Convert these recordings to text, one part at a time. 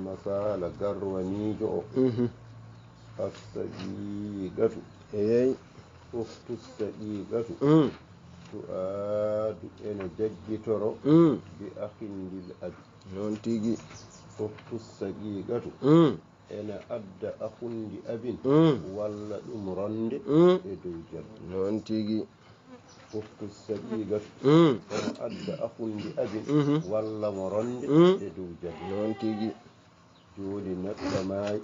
masala garwanijo o as-saqiqatu ukhtu as-saqiqatu tu'adu ena jaggitoro bi akhindil abi non tigi ukhtu as-saqiqatu ena adda akhundi abin walla ɗum ronde e dow jaddu non tigi ukhtu as-saqiqatu ena adda akhundi abin walla mo ronde e dow jaddu non tigi joni neɗɗo maayi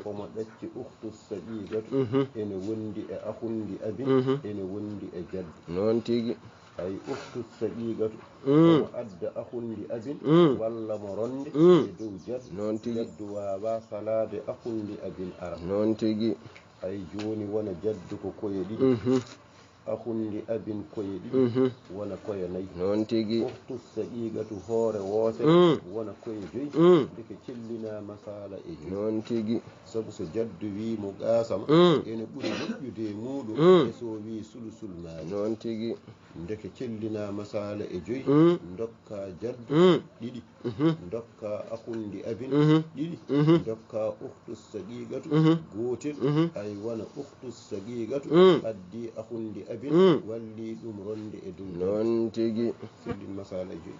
omo ɗacci ukhtu as-saqiqatu ene wondi e akhundi abin ene wondi e jaddu non tigi ay ukhtu as-saqiqatu omo adda akhundi abin walla mo ronde e dow jaddu non tigi jaddu wawa salade akhundi abin ara non tigi ay joni wona jaddu ko koye ɗiɗi akhundi abin koye ɗiɗi wona koye nayyi non tigi ukhtu as-saqiqatu hoore woose wona koye joyi deke cellina masala e joyi non tigi sabu so jaddu wi mo gasama ene ɓuri moƴƴude muɗum e so wi sulusul maali non tigi deke cellina masala e joyi dokka jaddu ɗiɗi dokka akhundi abin ɗiɗi dokka ukhtu as-saqiqatu gotel ay wona ukhtu as-saqiqatu addi akhundi abin walli ɗum ronde e dow non tigi sellin masala e joyi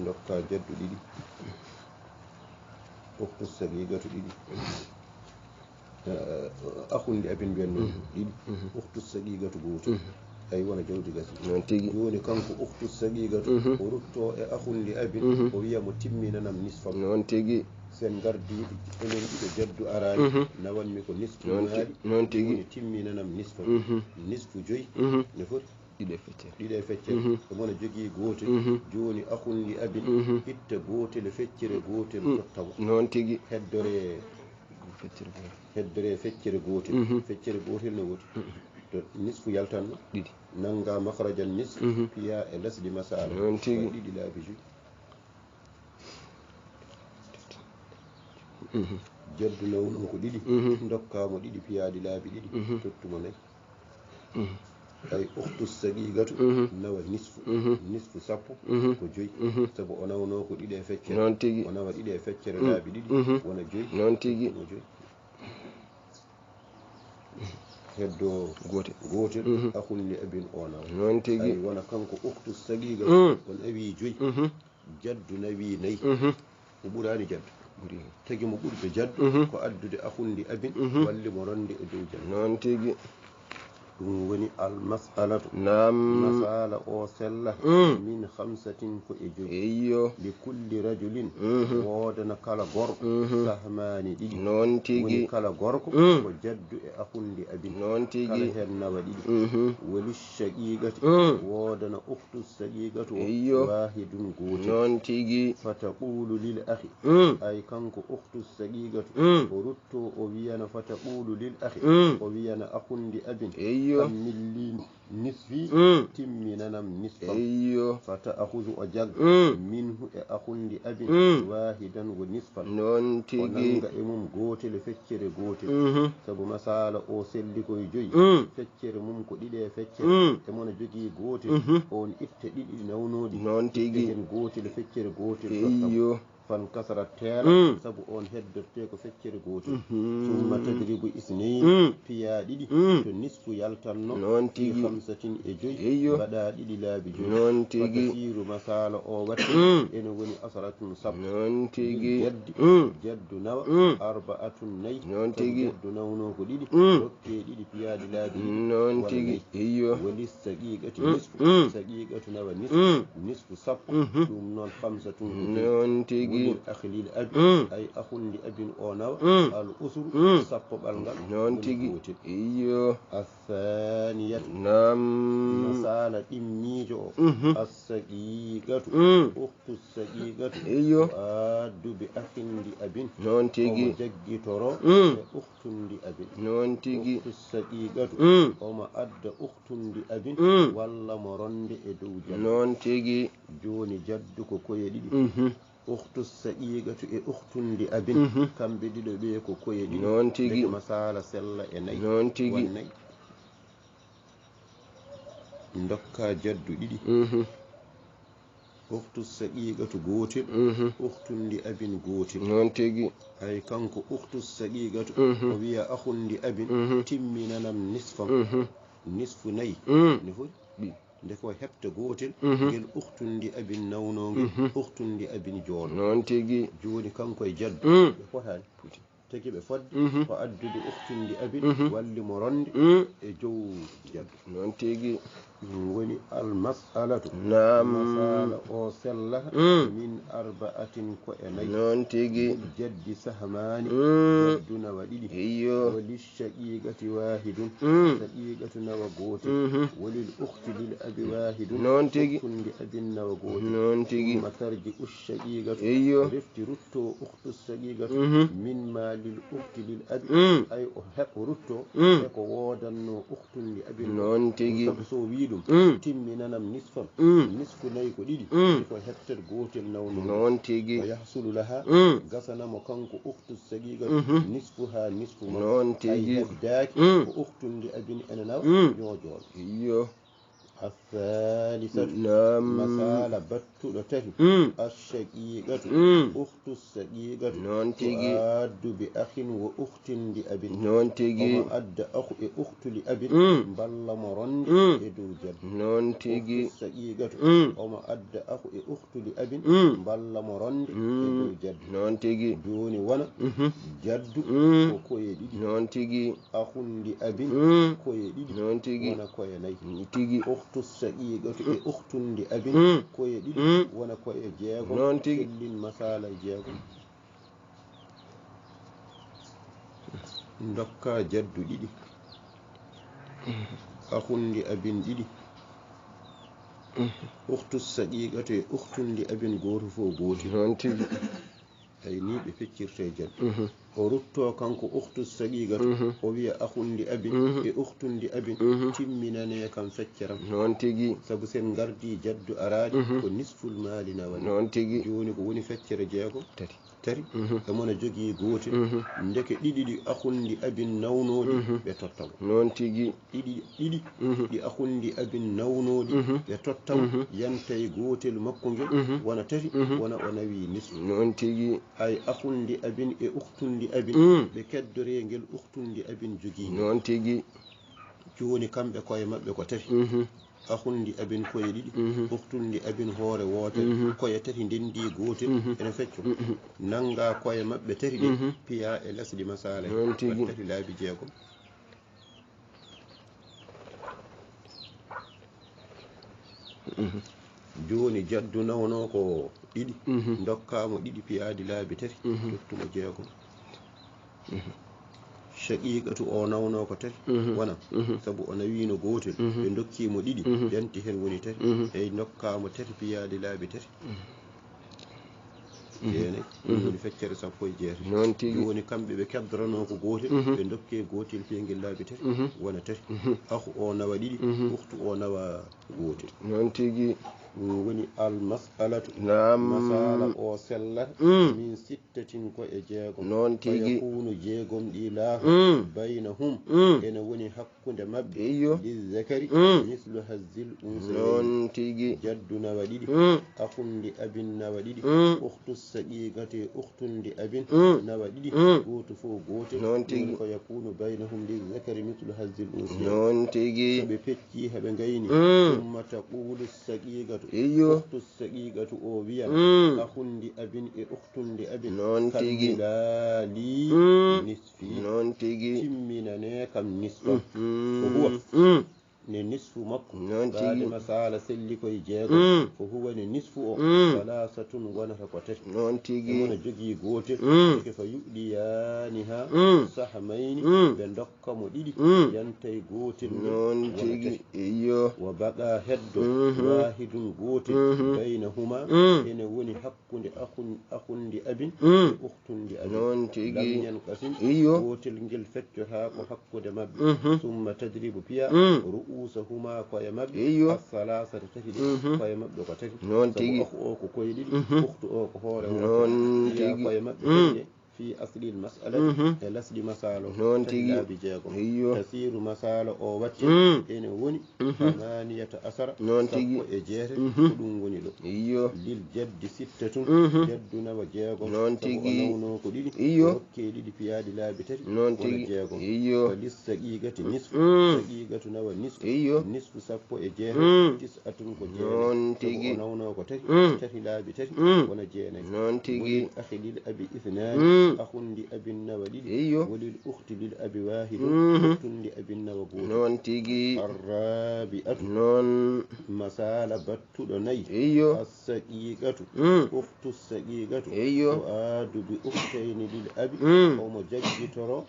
dokka jaddu ɗiɗi ukhtu as-saqiqatu ɗiɗi akhundi abin mbiyanno ɗiɗi ukhtu as-saqiqatu gotel ay wona jawdi gasi non tigi joni kanko ukhtu as-saqiqatu o rutto e akhundi abin o wiya mo timminanam nisfam non tigi sen gardi enen ɗiɗo jaddu arani nawanmi ko nisfu maari non tigi joni timminanam nisfam nisfu joyi ne foti ɗiɗe feccere omona jogii gotel joni akhundi abin itta gotel feccere gotel tottamo non tigi heddore feccere gotel feccere gotel no woti to nisfu yaltanno ɗiɗi nanga makhrajan nisfu piya e lesdi masala non tigi ɗiɗi laabi joyi jaddu nawɗum ko ɗiɗi dokkamo ɗiɗi piyaɗi laabi ɗiɗi tottumo nayyi ay ukhtu as-saqiqatu nawa nisfu sappo ko joyi sabu o nawno ko ɗiɗi e feccere non tigi o nawa ɗiɗi e feccere laabi ɗiɗi wona joyi non tigi mo joyi heddo gotel akhundi abin o nawa non tigi ay wona kanko ukhtu as-saqiqatu on awi joyi jaddu nawi nayyi mo ɓurani jaddu tagi mo ɓurɓe jaddu ko addude akhundi abin walli mo ronde e dow jaddu non tigi ɗum woni al-mas'alatu masala o sella min khamsatin ko e joyi eyyo li kulli rajulin wodana kala gorko sahmani ɗiɗi non tigi woni kala gorko ko jaddu e akhundi abin non tigi kala hen nawa ɗiɗi woli shaqiqati wodana ukhtu as-saqiqatu wahidun gotel non tigi fataqulu lil akhi ay kanko ukhtu as-saqiqatu o rutto o wiyana fataqulu lil akhi o wiyana akhundi abin kammilli nisfi timminanam nisfam fata akhudu o jag minhu e akhundi abin wahidan wo nisfan non tigi o nanga e mum gotel feccere gotel sabu masala o selli koye joyi feccere mum ko ɗiɗi e feccere e mona jogii gotel on itta ɗiɗi nawnoɗi non tigi hen gotel feccere gotel fan kasara teela sabu on heddorte ko feccere gotel summa tadribu isnayn piya ɗiɗi to nisfu yaltanno non tigi khamsatin e joyi mbaɗa ɗiɗi laabi joyi non tigi fasiru masala o watti ene woni asaratun sappo non tigi jaddu nawa arba'atun nayyi non tigi jaddu nawno ko ɗiɗi rokke ɗiɗi piyaɗi laabi non tigi woli saqiqati nisfu saqiqatu nawa nisfu sappo ɗum noon khamsatun non tigi akhlil abi ay akhundi abin o nawa al usru sappo ɓalngal non tigi athaniyatu masala ɗimmijo o as-saqiqatu ukhtu as-saqiqatu addu bi akhindi abin non tigi omo jaggitoro e ukhtundi abin non tigi ukhtu as-saqiqatu omo adda ukhtundi abin walla mo ronde e dow jaddu non tigi joni jaddu ko koye ɗiɗi ukhtu as-saqiqatu e ukhtundi abin kamɓe ɗiɗo ɓe ko koye ɗiɗi non tigi masala sella e nayyi non tigi dokka jaddu ɗiɗi ukhtu saqiqatu gotel ukhtun li abin gotel non tigi ay kanko ukhtu saqiqatu o wiya akhun li abin timminanam nisfan nisfu nayi ne foti nde ko heɓta gotel ngel uhtun ndi abin nawnongel uhtun ndi abin joon non tigi joni kanko e jaddu ɓe fotani tagi ɓe fodde ko addude uhtun ndi abin walli mo ronde e jow jaddu non tigi woni almasalatu masala o sellata min arba'atin ko e nayi non tigi jaddi sahmani jaddu nawa ɗiɗi woli shaqiqati wahidun shaqiqatu nawa gotel wolil ukhti lil abi wahidun non tigi ukhtundi abin nawa gotel non tigi matarji ushaqiqatu refti rutto ukhtu shaqiqatu min ma lil ukhti lil abi ay o heɓo rutto e ko wodanno ukhtundi abin non tigi so wi timminanam nisfam nisfu nayi ko ɗiɗi ko hettat gotel nawno non tigi o yahsulu laha gasanamo kanko ukhtu saqiqa nisfu ha nisfu ma non tigi heddaki ko ukhtundi abin ene nawa ñojoɗo iyo الثالثة مسألة بتو تهي الشقيقة أخت الشقيقة تؤد بأخ وأخت لأب وما أدى أخت لأب بل مرن يدو جد الشقيقة وما أدى أخت لأب بل مرن يدو جد دوني وانا جد وكويدي أخ لأب كويدي وانا كويني أخت السقيقة أخت لأب كوي ديدي وانا كوي جيغو كلين مسالة جيغو ndokka jaddu ɗiɗi akhun li abin ɗiɗi ukhtu saqiqatu e ukhtun li abin goto fo goti non tigi ay ni ɓe feccirte jaddu o rutto kanko ukhtu saqiqatu o wiya akhun li abin e ukhtun li abin timminane kam fecceram non tigi sabu sen gardi jaddu araadi ko nisful mali nawani non tigi joni ko woni feccere jeego tari e mona jogii gotel ndeke ɗiɗi ɗi akhundi abin nawnoɗi ɓe tottamo non tigi ɗiɗi ɗi akhundi abin nawnoɗi ɓe tottamo yantay gotel makko ngel wona tati wona o nawi nisfu non tigi ay akhundi abin e ukhtundi abin ɓe keddore ngel ukhtundi abin jogii non tigi joni kamɓe koye maɓɓe ko tati akhundi abin koye ɗiɗi uktundi abin hoore wotere koye tati ndendi gotel ene fecco nanga koye maɓɓe tati ɗi piya e lesdi masala tati laabi jeegom joni jaddu nawno ko ɗiɗi dokkamo ɗiɗi piyadi laabi tati tottumo jeegom shaqiqatu o nawno ko tati wona sabu o nawino gotel ɓe dokkimo ɗiɗi yanti hen woni tati eyi dokkamo tati piyadi laabi tati ene woni feccere sappo e jeetati non tigi woni kamɓe ɓe keddorano ko gotel ɓe dokke gotel piyengel laabi tati wona tati akhu o nawa ɗiɗi ukhtu o nawa gotel non tigi woni almasalatu masala o sellata min sittatin ko e jeegom non tigi yakunu jeegom ɗi laafa baynahum ene woni hakkude maɓɓe lizakari mislu hazzil unsa non tigi jaddu nawa ɗiɗi akhundi abin nawa ɗiɗi ukhtu saqiqati ukhtundi abin nawa ɗiɗi goto fo gotel non tigi ko yakunu baynahum lizakari mislu hazzil unsa non tigi ɓe pecci heɓe gayni thumma taqulu saqiqatu ukhtu saqiqatu o wiya akhundi abin e ukhtundi abin non tigi lali nisfi non tigi timminane kam nisfa ko huwa ne nisfu makko baade masala selli koye jeego ko huwa ne nisfu o salasatun wonata ko tati non tigi wona jogii gotel eke fa yuɗɗiyaniha sahmayni ɓe dokka mo ɗiɗi yantay gotel non tigi iyo wa baqa heddo wahidun gotel baynahuma ene woni hakkunde akhundi abin e ukhtundi abin non tigi lamyan qasim iyo gotel ngel feccota ko hakkude mabɓe summa tadribu piya ru'usahuma koye mabɓe as-salasata tati ɗi koye mabɓe ko tati non tigi akhu o ko koye ɗiɗi ukhtu o ko hoore non tigi koye mabɓe tati في أصل المسألة الأصل مسألة لا بجاكم تسير مسألة أو وجه إن وني 18 سبق إجير كلون وني للجد 6 جدنا وجاكم نونو كدي وكي دي بياد لا بتر وجاكم فللسقيقة نصف سقيقة نوى نصف سبق إجير 9 كجير نونو كتر لا بتر ونجينا وللأخ للأب 2 أخ لأب ولد وللأخت للأب واحد أخت لأب وقول الرابعة مسال بطلني السقيقة أخت السقيقة تؤاد بأختين للأب أم ججترو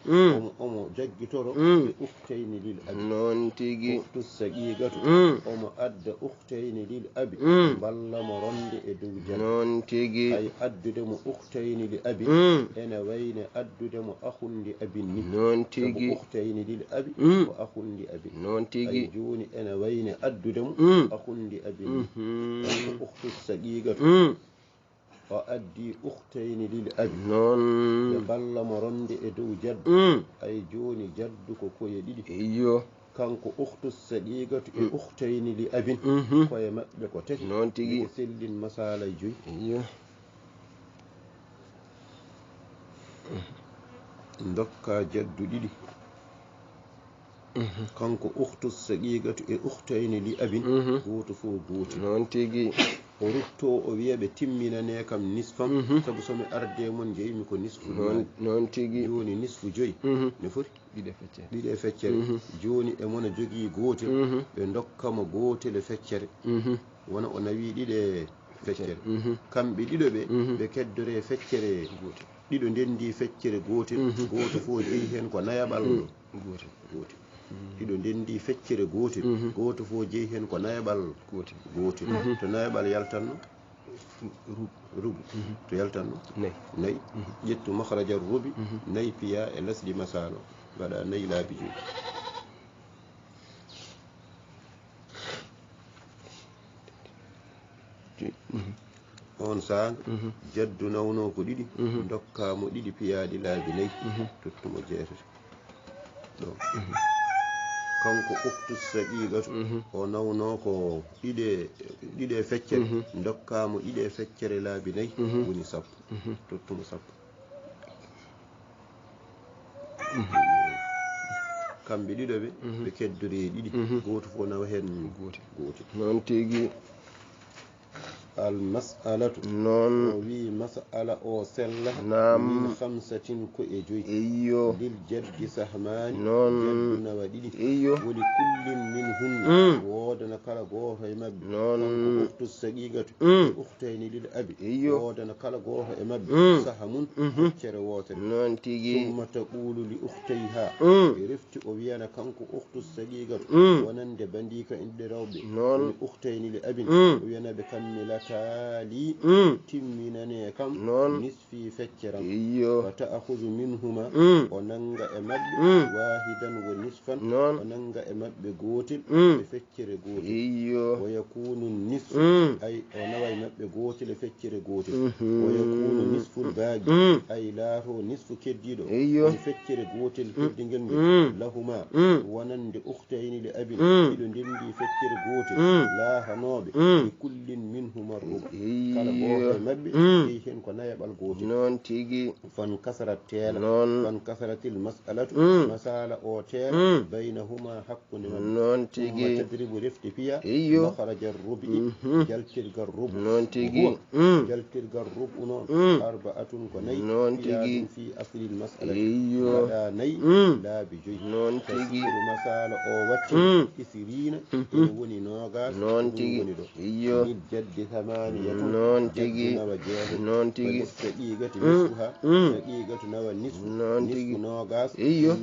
أم ججترو بأختين للأب أخت السقيقة أم أد أختين للأب بل مرند إدوجا أي أد دم أختين للأب أنا وين أد دم أخ لأب أختين للأب وأخ لأب أي جوني أنا وين أد دم أخ لأب أخت السقيقة وأدي أختين للأب بل مرند إدو جد أي جوني جدك كوي دي kanko ukhtu sadiqatu e ukhtayni li abin koye mabbe ko tati non tigi sellin masala joyi ndokka jaddu didi kanko ukhtu sadiqatu e ukhtayni li abin goto fo goto non tigi o rutto o wiyabe timminane kam nisfam sabu somi arde mon jeymi ko nisfu non tigi joni nisfu joyi ne foti ɗiɗe feccere joni e mona jogii gootel ɓe dokkamo gootel e feccere wona o nawi ɗiɗe feccere kamɓe ɗiɗo ɓe keddore feccere ɗiɗo ndendi feccere gootel gooto fof jeyi hen ko nayaɓal gootel ɗiɗo ndendi feccere gootel gooto fof jeyi hen ko nayaɓal gootel to nayaɓal yaltanno rubu to yaltanno nayi ƴettu makhraja rubi nayi piya e lasdi masalo gaɗa nayi laabi joyi on saaga jaddu nawno ko ɗiɗi dokkamo ɗiɗi piyaɗi laabi nayi tottumo jeetati ɗo kanko uktu saqiqatu o nawno ko ɗiɗe feccere dokkamo ɗiɗe feccere laabi nayi woni sappo tottumo sappo kamɓe ɗiɗo ɓe keddori ɗiɗi goto fof nawa hen gotel non tigi almas'alatu non o wi mas'ala o sella min 5 ko e joyi lil jaddi sahmani jaddu nawa ɗiɗi woli kullin min hunde wodana kala goto e mabɓe kanko uktu saqiqatu e uktayni lil abi wodana kala goto e mabɓe sahamun feccere wotere non tigi summa taqulu li uktayha e refti o wiyana kanko uktu saqiqatu wonande bandika inde rewɓe woni uktayni li abin o wiyanaɓe kammila taali timminane kam nisfi fecceram fa ta'khudhu minhuma o nanga e mabɓe wahidan wa nisfan o nanga e mabɓe gotel e feccere gotel wa yakunu nisfu ay o nawa e mabɓe gotel e feccere gotel wa yakunu nisful baagi ay laato nisfu keddiɗo e feccere gotel keddingel ngel lahuma wonande ukhtayni li abin ɗiɗo ndendi feccere gotel laahanoɓe e kullin minhuma kala goto e mabɓe jeyi hen ko nayaɓal gotel non tigi fan kasarat teela fan kasaratil mas'alatu masala o teela baynahuma hakkunde mabɓe non tigi tadribu refti piya makhraja rubi jaltirgal rubu non tigi jaltirgal rubu non arba'atun ko nayi non tigi fi aslil mas'alati wada nayi laabi joyi non tigi masala o wacce isirina ene woni nogas non tigi woni ɗo min jaddi 8 non tigi non tigi saqiqati nisfuha saqiqatu nawa nisfu non tigi nogas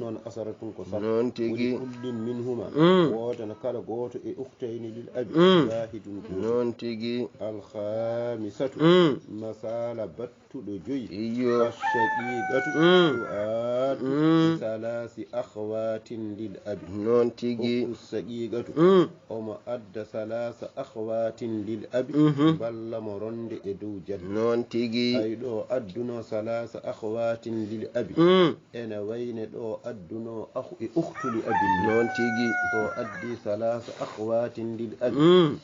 non asaratun ko sab non tigi kullin minhuma wodana kala goto e uktayni lil abi wahidun non tigi al khamisatu masala bat uktuɗo joyi iyo ashaqiqatu tu'ad salasi akhwatin lil abi non tigi uktu saqiqatu omo adda salasa akhwatin lil abi balla mo ronde e dow jaddu non tigi ay ɗo adduno salasa akhwatin lil abi ene wayne ɗo adduno akhu e uktu li abi non tigi ɗo addi salasa akhwatin lil abi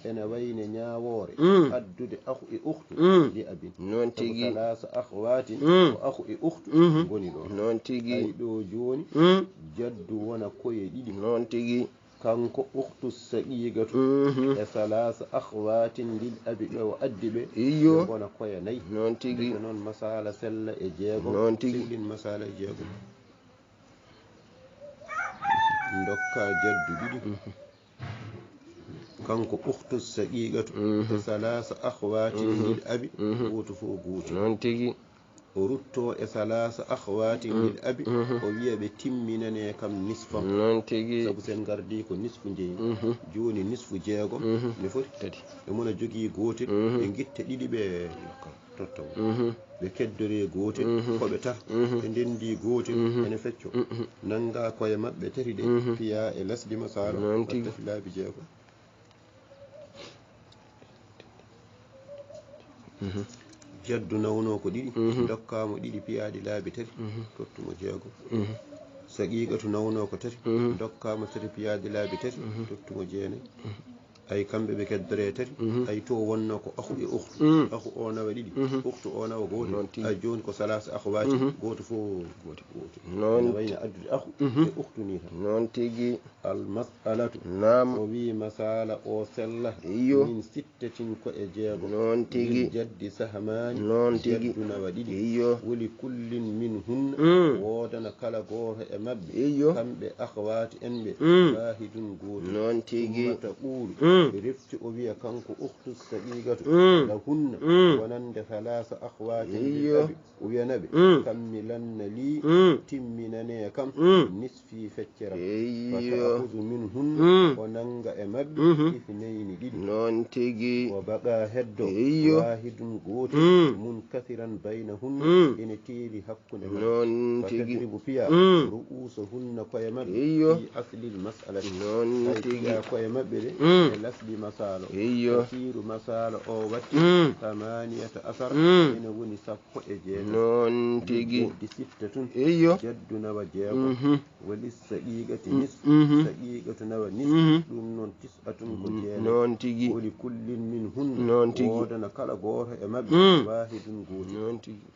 ene wayne ñawore addude akhu e uktu li abi non tigi salasa akhwatin ko akhu e uktu goni ɗo non tigi ay ɗo joni jaddu wona koye ɗiɗi non tigi kanko uktu saqiqatu e salasa akhwatin lil abi ɗo addi ɓe iyo wona koye nayyi non tigi noon masala sella e jeegom non tigi sillin masala e jeegom dokka jaddu ɗiɗi kanko uktu saqiqatu e salasa akhwatin lil abi goto fo goto non tigi o rutto e salasa akhwatin lil abi o wiya ɓe timminane kam nisfam non tigi sabu sen gardi ko nisfu jeyi joni nisfu jeegom ne foti tati e mona jogii gotel ɓe guitta ɗiɗi ɓe tottawo ɓe keddore gotel koɓe tar ɓe ndendi gotel ene fecco nanga koye maɓɓe tati ɗe piya e lesdi masala wattati laabi jeegom jaddu nawno ko ɗiɗi dokkamo ɗiɗi piyaɗi laabi tati tottumo jeegom saqiqatu nawno ko tati dokkamo tati piyaɗi laabi tati tottumo jeenayi ay kamɓe ɓe keddore tati ay to wonno ko akhu e uktu akhu o nawa ɗiɗi uktu o nawa goto ay joni ko salasa akhwati goto fo goto non wayno addude akhu e uktu ni tan non tigi al mas'alatu nam o wi masala o sella iyo min sittatin ko e jeego non tigi jaddi sahmani non tigi jaddu nawa ɗiɗi iyo woli kullin min hunna wodana kala goto e mabɓe iyo kamɓe akhwati en ɓe wahidun goto non tigi mata ɓuuru refti o wiya kanko uktu saqiqatu la hunna wonande salasa akhwatin lil abi o wiyanaɓe kammilanna li timminane kam nisfi feccere fata'khudhu min hunna o nanga e mabɓe ithnayni ɗiɗi non tigi o baqa heddo wahidun goto mun kathiran baynahunna ene teeri hakkunde non tigi fatadribu piya ru'usa hunna koye mabɓe fi aslil mas'alati non tigi koye mabɓe ɗe e lasli masala iyo tasiru masala o watti tamaniyata asar ene woni sappo e jeego non tigi di sitta tun iyo jaddu nawa jeego wali saqiqati nisf saqiqatu nawa nisf ɗum noon tis'atun ko jeego non tigi woli kullin min hunna non tigi wodana kala goto e mabɓe wahidun goto non tigi